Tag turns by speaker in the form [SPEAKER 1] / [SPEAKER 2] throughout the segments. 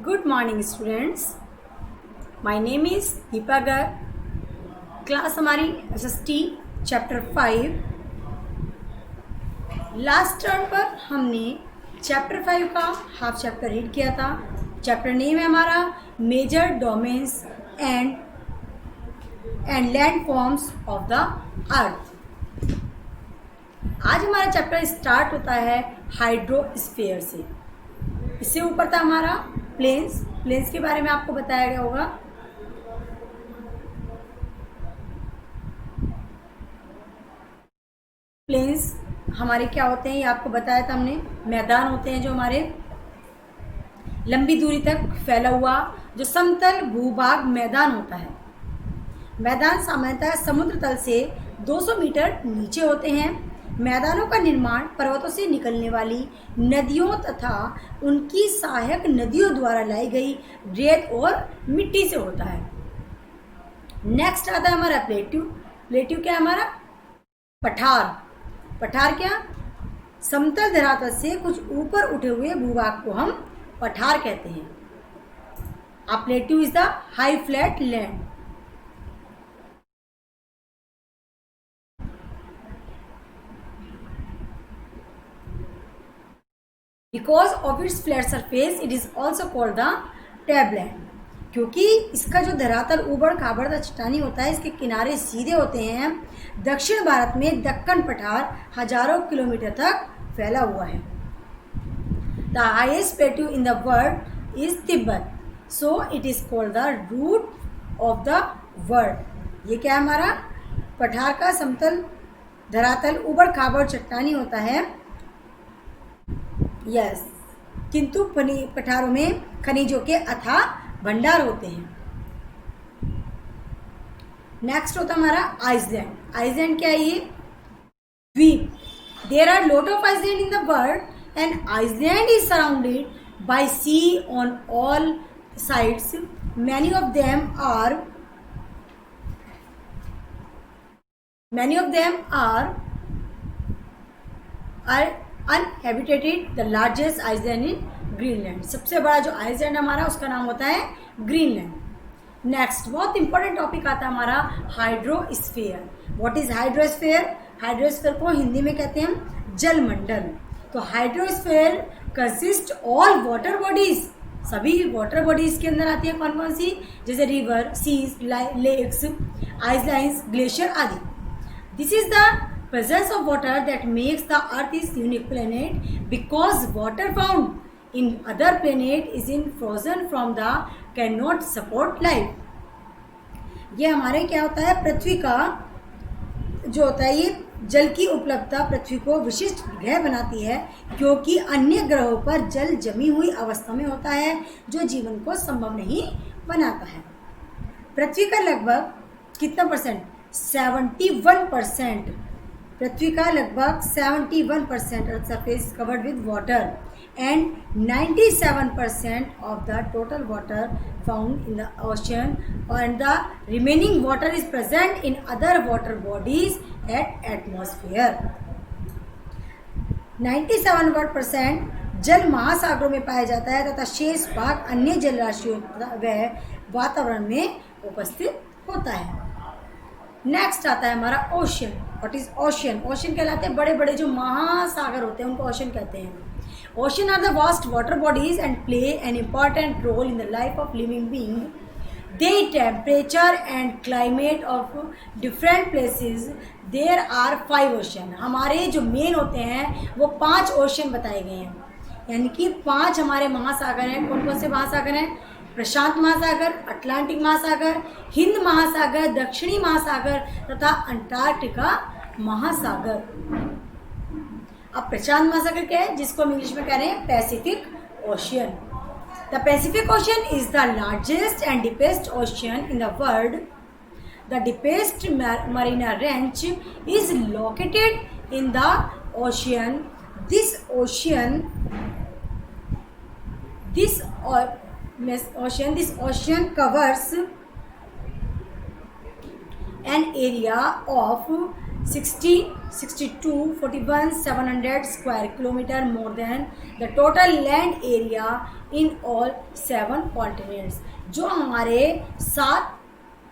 [SPEAKER 1] Good morning students. My name is Deepa Garg. Class हमारी SST chapter 5. Last term पर हमने chapter 5 का हाफ चैप्टर रीड किया था. चैप्टर नेम है हमारा major domains and land forms of the earth. आज हमारा चैप्टर स्टार्ट होता है हाइड्रोस्फीयर से. इससे ऊपर था हमारा प्लेन्स के बारे में आपको बताया गया होगा. प्लेन्स हमारे क्या होते हैं ये आपको बताया था हमने. मैदान होते हैं जो हमारे लंबी दूरी तक फैला हुआ जो समतल भूभाग मैदान होता है. मैदान सामान्यतः समुद्र तल से 200 मीटर नीचे होते हैं. मैदानों का निर्माण पर्वतों से निकलने वाली नदियों तथा उनकी सहायक नदियों द्वारा लाई गई रेत और मिट्टी से होता है. नेक्स्ट आता है हमारा प्लेट्यू. प्लेट्यू क्या है हमारा? पठार. पठार क्या? समतल धरातल से कुछ ऊपर उठे हुए भूभाग को हम पठार कहते हैं. अब plateau is the high flat land. Because of its flat surface, it is also called the tableland. क्योंकि इसका जो धरातल ऊबड़ खाबड़ चट्टानी होता है, इसके किनारे सीधे होते हैं. दक्षिण भारत में दक्कन पठार हजारों किलोमीटर तक फैला हुआ है. The highest plateau in the world is Tibet, so it is called the root of the world. ये क्या है हमारा? पठार का समतल धरातल ऊबड़ खाबड़ चट्टानी होता है. यस, किंतु पठारों में खनिजों के अथाह भंडार होते हैं. नेक्स्ट होता हमारा आइसलैंड. आइसलैंड क्या है? ये द्वीप. There are lot of island in the world and island is surrounded by sea on all sides. Many of them are uninhabited. The largest island in Greenland. सबसे बड़ा जो आइसलैंड हमारा उसका नाम होता है ग्रीनलैंड. नेक्स्ट बहुत इंपॉर्टेंट टॉपिक आता है हमारा hydrosphere. What is hydrosphere? Hydrosphere को हिंदी में कहते हैं जलमंडल. तो hydrosphere consist all water bodies. सभी वाटर बॉडीज के अंदर आती है. कौन कौन सी? जैसे river, seas, lakes, islands, glacier आदि. This is the presence of water that makes the earth is unique planet, because water found in other planet is in frozen from the cannot support life. ये हमारे क्या होता है? पृथ्वी का जो होता है ये जल की उपलब्धता पृथ्वी को विशिष्ट ग्रह बनाती है, क्योंकि अन्य ग्रहों पर जल जमी हुई अवस्था में होता है जो जीवन को संभव नहीं बनाता है. पृथ्वी का लगभग कितना परसेंट? 71%. पृथ्वी का लगभग 71% earth surface covered with water and 97% of the total water found in the ocean and the remaining water is present in other water bodies at atmosphere. 97% जल महासागरों में पाया जाता है तथा शेष भाग अन्य जल राशियों व वातावरण में उपस्थित होता है. नेक्स्ट आता है हमारा ocean. What is ocean? Ocean कहलाते हैं बड़े बड़े जो महासागर होते हैं उनको ओशन कहते हैं. Ocean are the vast water bodies and play an important role in the life of living being. They temperature and climate of different places. There are 5 ocean. हमारे जो मेन होते हैं वो 5 ओशन बताए गए हैं. यानी कि 5 हमारे महासागर हैं. कौन कौन से महासागर हैं? प्रशांत महासागर, अटलांटिक महासागर, हिंद महासागर, दक्षिणी महासागर तथा अंटार्कटिका महासागर. अब प्रशांत महासागर क्या है? जिसको हम इंग्लिश में कह रहे हैं Pacific Ocean. The Pacific Ocean is the largest and deepest ocean in the world. The deepest Mariana Trench is located in the ocean. This ocean covers an area of 60, 62, 41, 700 square kilometer more than the total land area in all 7 continents। जो हमारे 7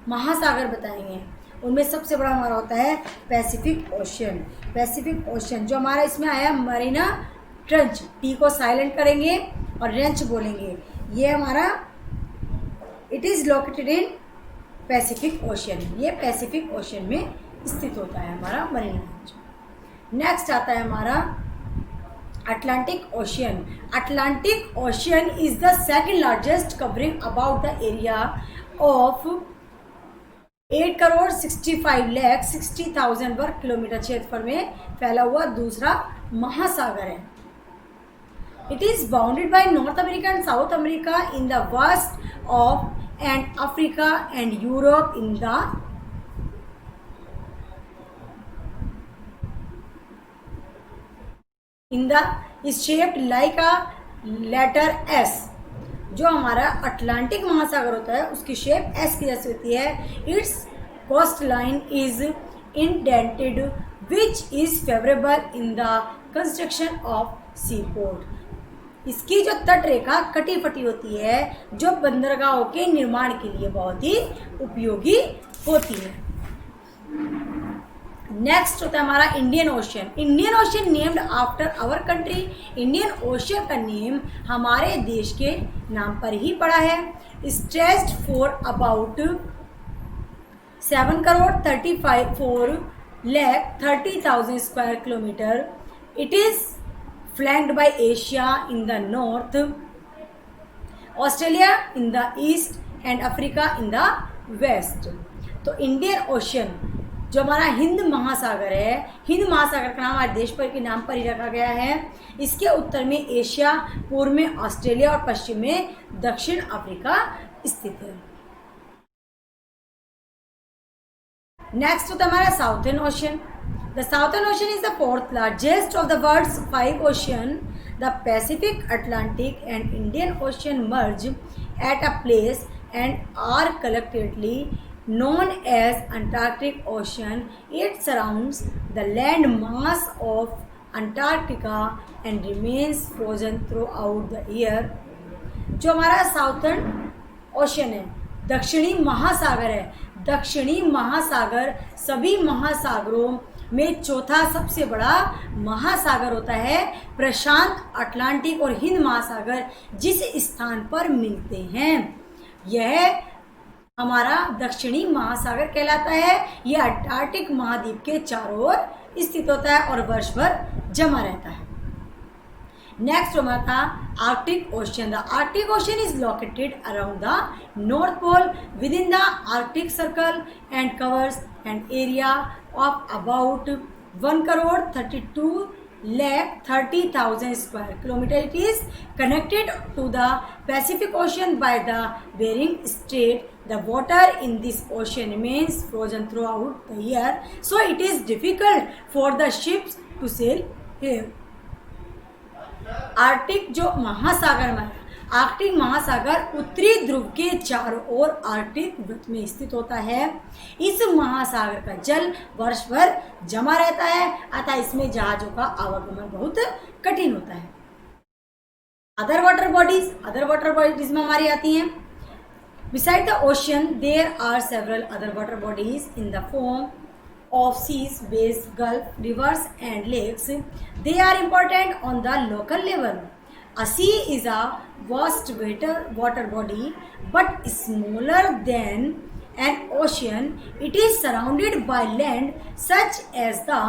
[SPEAKER 1] महासागर बताएंगे उनमें सबसे बड़ा हमारा होता है पैसिफिक ओशियन। पैसिफिक ओशियन जो हमारा इसमें आया मरीना ट्रेंच, टी को साइलेंट करेंगे और रेंच बोलेंगे, ये हमारा it is located in Pacific ocean, ये पैसिफिक ओशियन में स्थित होता है हमारा मरीना ट्रेंच। नेक्स्ट आता है हमारा Atlantic ocean. Atlantic ocean is the second largest, covering about the area of 8,65,60,000 वर्ग किलोमीटर क्षेत्रफल में फैला हुआ दूसरा महासागर है। It is bounded by North America and South America in the west of and Africa and Europe in the is shaped like a letter S. जो हमारा अटलांटिक महासागर होता है उसकी शेप एस की जैसी होती है। Its coast line is indented which is favourable in the construction of sea port. इसकी जो तट रेखा कटी फटी होती है जो बंदरगाहों के निर्माण के लिए बहुत ही उपयोगी होती है। नेक्स्ट होता है हमारा Indian Ocean. Indian Ocean named after our country. Indian Ocean का नेम हमारे देश के नाम पर ही पड़ा है। Stretched for about 7,34,30,000 square kilometre. It is flanked by Asia in the north, Australia in the east and Africa in the west. तो इंडियन ओशियन जो हमारा हिंद महासागर है, हिंद महासागर का नाम हमारे देश पर के नाम पर ही रखा गया है। इसके उत्तर में एशिया, पूर्व में ऑस्ट्रेलिया और पश्चिम में दक्षिण अफ्रीका स्थित है। नेक्स्ट होता है हमारा southern ocean. The southern ocean is the fourth largest of the world's 5 ocean. The Pacific, Atlantic and Indian ocean merge at a place and are collectively known as Antarctic Ocean. It surrounds the land mass of Antarctica and remains frozen throughout the year। जो हमारा southern ocean है, दक्षिणी महासागर है। दक्षिणी महासागर सभी महासागरों में चौथा सबसे बड़ा महासागर होता है। प्रशांत, अटलांटिक और हिंद महासागर जिस स्थान पर मिलते हैं यह हमारा दक्षिणी महासागर कहलाता है। यह अंटार्कटिक महाद्वीप के चारों ओर स्थित होता है और वर्ष भर जमा रहता है। नेक्स्ट हमारा था Arctic Ocean. The Arctic Ocean is located around the North Pole with in the Arctic Circle and covers an area of about 1,32,30,000 square kilometer. It is connected to the Pacific Ocean by the Bering Strait. The water in this ocean remains frozen throughout the year, so it is difficult for the ships to sail here. Arctic जो महासागर में, Arctic महासागर उत्तरी ध्रुव के चारों ओर Arctic वृत्त में स्थित होता है। इस महासागर का जल वर्ष भर जमा रहता है, अतः इसमें जहाजों का आवागमन बहुत कठिन होता है। अदर वाटर बॉडीज में हमारी आती हैं। Beside the ocean there are several other water bodies in the form of seas, bays, gulf, rivers and lakes. They are important on the local level. A sea is a vast water body but smaller than an ocean. It is surrounded by land such as the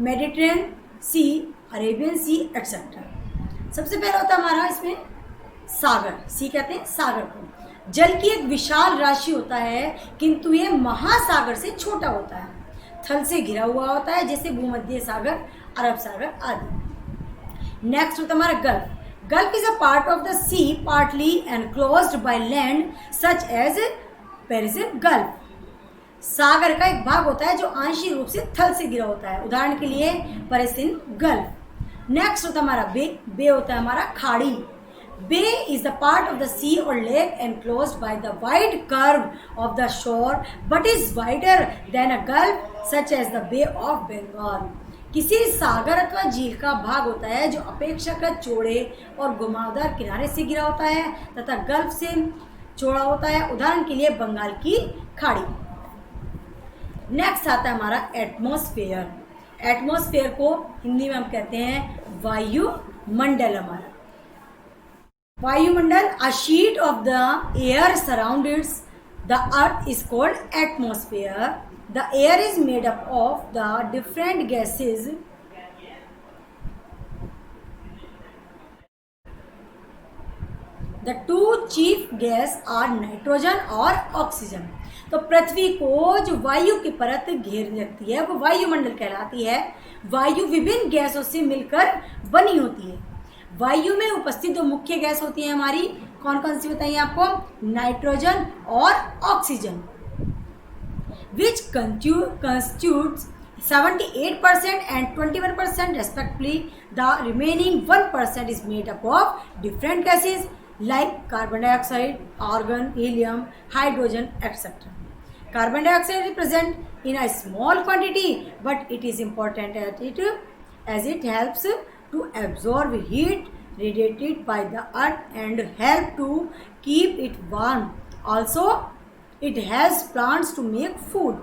[SPEAKER 1] Mediterranean Sea, Arabian Sea, etc. सबसे पहला होता है हमारा इसमें सागर। सी कहते हैं सागर को। जल की एक विशाल राशि होता है किंतु ये महासागर से छोटा होता है, थल से घिरा हुआ होता है जैसे भूमध्य सागर, अरब सागर आदि। नेक्स्ट होता है हमारा gulf. Gulf is a part of the sea partly enclosed by land such as Persian gulf. सागर का एक भाग होता है जो आंशिक रूप से थल से घिरा होता है, उदाहरण के लिए पेरिसियन गल्फ। नेक्स्ट होता है हमारा बे। बे होता है हमारा खाड़ी। Bay is the part of the sea or lake enclosed by the wide curve of the shore but is wider than a gulf such as the Bay of Bengal. किसी सागर अथवा झील का भाग होता है जो अपेक्षाकृत चौड़े और घुमावदार किनारे से घिरा होता है तथा गल्फ से चौड़ा होता है, उदाहरण के लिए बंगाल की खाड़ी। नेक्स्ट आता है हमारा एटमॉस्फेयर। एटमॉस्फेयर को हिंदी में हम कहते हैं वायुमंडल। हमारा वायुमंडल, a sheet of the air surrounds the earth is called atmosphere. The air is made up of the different gases the two chief gas are nitrogen और ऑक्सीजन। तो पृथ्वी को जो वायु की परत घेर रखती है वो वायुमंडल कहलाती है। वायु विभिन्न गैसों से मिलकर बनी होती है। वायु में उपस्थित जो मुख्य गैस होती है हमारी, कौन कौन सी बताइए आपको? नाइट्रोजन और oxygen, which constitutes 78% and 21% respectively. The remaining 1% is made up of different gases like carbon dioxide, argon, helium, hydrogen, etc. Carbon dioxide is present in a small quantity, but it is important as it helps to absorb heat radiated by the earth and help to keep it warm. Also, it helps plants to make food.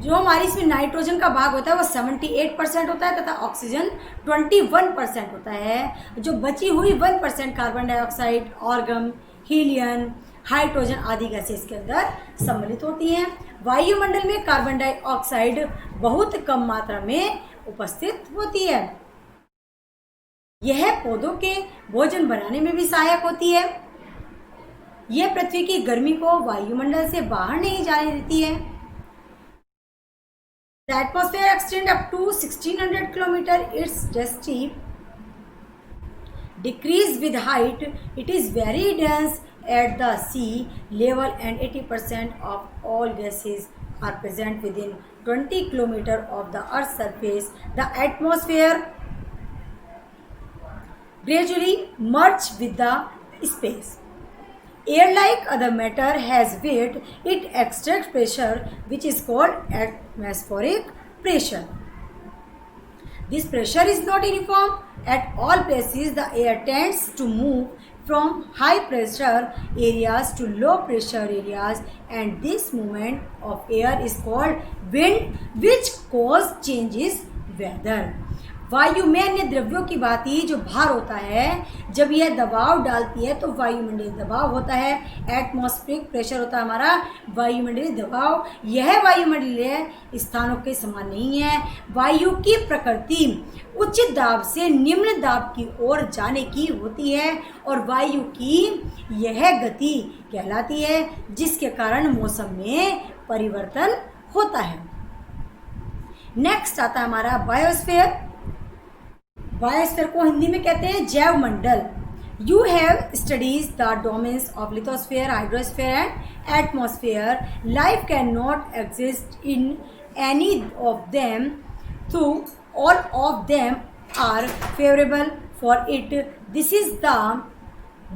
[SPEAKER 1] जो हमारी इसमें nitrogen का भाग होता है वो 78% होता है तथा ऑक्सीजन 21% होता है। जो बची हुई 1% carbon dioxide, organ, helium, hydrogen आदि गैसें इसके अंदर सम्मिलित होती हैं। वायुमंडल में कार्बन डाइऑक्साइड बहुत कम मात्रा में उपस्थित होती है। यह पौधों के भोजन बनाने में भी सहायक होती है। यह पृथ्वी की गर्मी को वायुमंडल से बाहर नहीं जाने देती है। The atmosphere extends up to 1600 km. Its density decreases with height. It is very dense at the sea level and 80% of all gases are present within 20 km of the Earth's surface. The atmosphere gradually merges with the space. Air, like other matter, has weight. It extracts pressure, which is called atmospheric pressure. This pressure is not uniform at all places. The air tends to move from high pressure areas to low pressure areas, and this movement of air is called wind, which causes changes weather. वायु में अन्य द्रव्यों की भांति जो भार होता है, जब यह दबाव डालती है तो वायुमंडलीय दबाव होता है। एटमॉस्फेरिक प्रेशर होता है हमारा वायुमंडलीय दबाव। यह वायुमंडलीय स्थानों के समान नहीं है। वायु की प्रकृति उच्च दाब से निम्न दाब की ओर जाने की होती है और वायु की यह गति कहलाती है, जिसके कारण मौसम में परिवर्तन होता है। नेक्स्ट आता है हमारा बायोस्फीयर। बायोस्फीयर को हिंदी में कहते हैं जैव मंडल। You have studies the domains of lithosphere, hydrosphere and atmosphere. Life can not exist in any of them, so all of them are favourable for it. This is the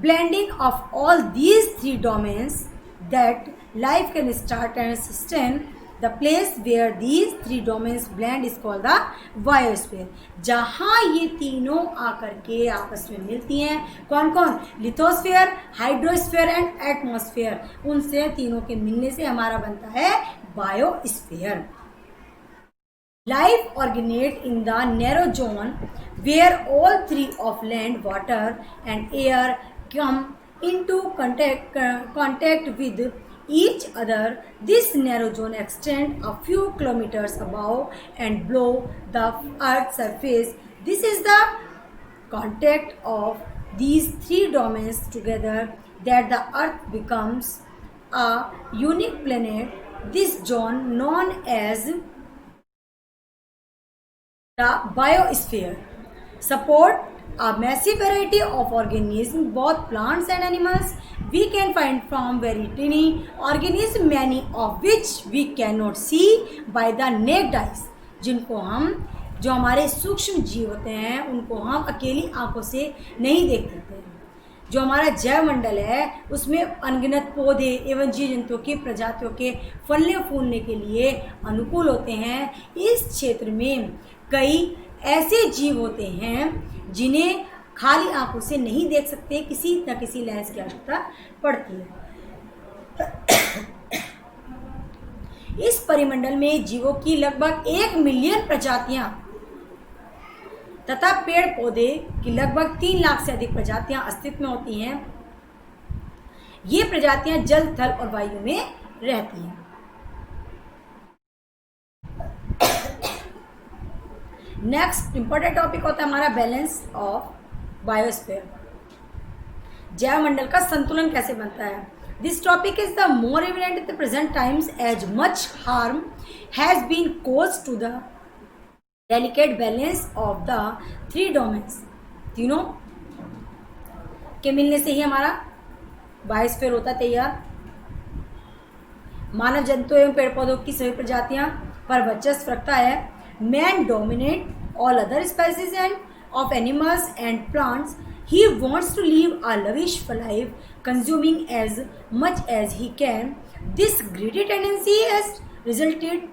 [SPEAKER 1] blending of all these three domains that life can start and sustain. The place where these three domains blend is called the biosphere. जहाँ ये तीनों आकर के आपस में मिलती हैं, कौन कौन? Lithosphere, hydrosphere and atmosphere. उनसे तीनों के मिलने से हमारा बनता है biosphere. Life originates in the narrow zone where all three of land, water and air come into contact with each other. This narrow zone extends a few kilometers above and below the Earth's surface. This is the contact of these three domains together that the Earth becomes a unique planet. This zone, known as the biosphere, support a massive variety of organisms, both plants and animals. We can find from very tiny organisms, many of which we cannot see by the naked eyes, जिनको हम जो हमारे सूक्ष्म जीव होते हैं उनको हम अकेली आंखों से नहीं देख सकते हैं। जो हमारा जैव मंडल है उसमें अनगिनत पौधे एवं जीव जंतुओं की प्रजातियों के फलने फूलने के लिए अनुकूल होते हैं। इस क्षेत्र में कई ऐसे जीव होते हैं जिन्हें खाली आंखों से नहीं देख सकते, किसी न किसी लेंस की आवश्यकता पड़ती है। इस परिमंडल में जीवों की लगभग 1 मिलियन प्रजातियां तथा पेड़ पौधे की लगभग 3 लाख से अधिक प्रजातियां अस्तित्व में होती हैं। ये प्रजातियां जल, थल और वायु में रहती हैं। नेक्स्ट इंपॉर्टेंट टॉपिक होता है हमारा बैलेंस ऑफ बायोस्फीयर। जैव मंडल का संतुलन कैसे बनता है? This topic is the more evident in the present times as much harm has been caused to the delicate balance of the 3 domains। तीनों के मिलने से ही हमारा बायोस्फीयर होता तैयार। मानव जंतु एवं पेड़ पौधों की सभी प्रजातियां पर वर्चस्व रखता है। Man dominate all other species and of animals and plants. He wants to live a lavish life, consuming as much as he can. This greedy tendency has resulted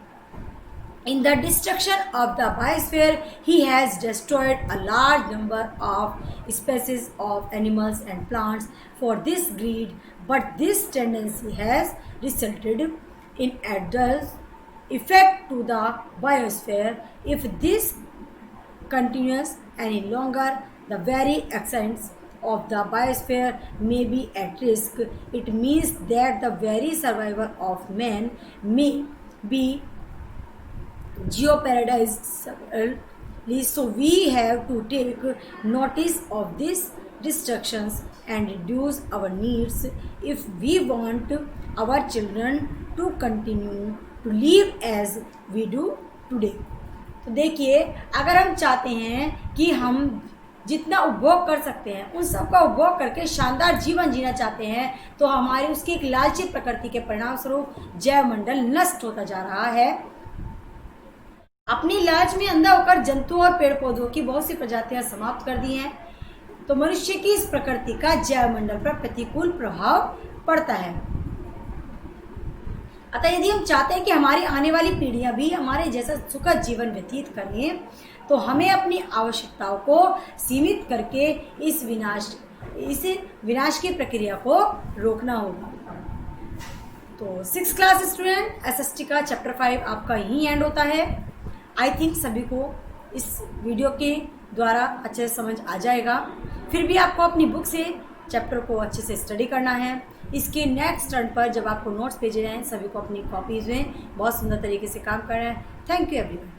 [SPEAKER 1] in the destruction of the biosphere. He has destroyed a large number of species of animals and plants for this greed, but this tendency has resulted in adverse effect to the biosphere. If this continues any longer, the very essence of the biosphere may be at risk. It means that the very survival of man may be geoparadise. So we have to take notice of these destructions and reduce our needs if we want our children to continue to live as we do today। तो देखिए, अगर हम चाहते हैं कि हम जितना उपभोग कर सकते हैं उन सब का उपभोग करके शानदार जीवन जीना चाहते हैं, तो हमारी उसकी एक लालची प्रकृति के परिणाम स्वरूप जैव मंडल नष्ट होता जा रहा है। अपनी लालच में अंधा होकर जंतुओं और पेड़ पौधों की बहुत सी प्रजातियां समाप्त कर दी हैं, तो मनुष्य की इस प्रकृति का जैव मंडल पर प्रतिकूल प्रभाव पड़ता है। अतः यदि हम चाहते हैं कि हमारी आने वाली पीढ़ियां भी हमारे जैसा सुखद जीवन व्यतीत करें, तो हमें अपनी आवश्यकताओं को सीमित करके इस विनाश की प्रक्रिया को रोकना होगा। तो 6th क्लास स्टूडेंट एसएसटी का चैप्टर 5 आपका यहीं एंड होता है। आई थिंक सभी को इस वीडियो के द्वारा अच्छे से समझ आ जाएगा। फिर भी आपको अपनी बुक से चैप्टर को अच्छे से स्टडी करना है। इसके नेक्स्ट टर्न पर जब आपको नोट्स भेजे जाएँ, सभी को अपनी कॉपीज़ में बहुत सुंदर तरीके से काम करना है। Thank you everyone.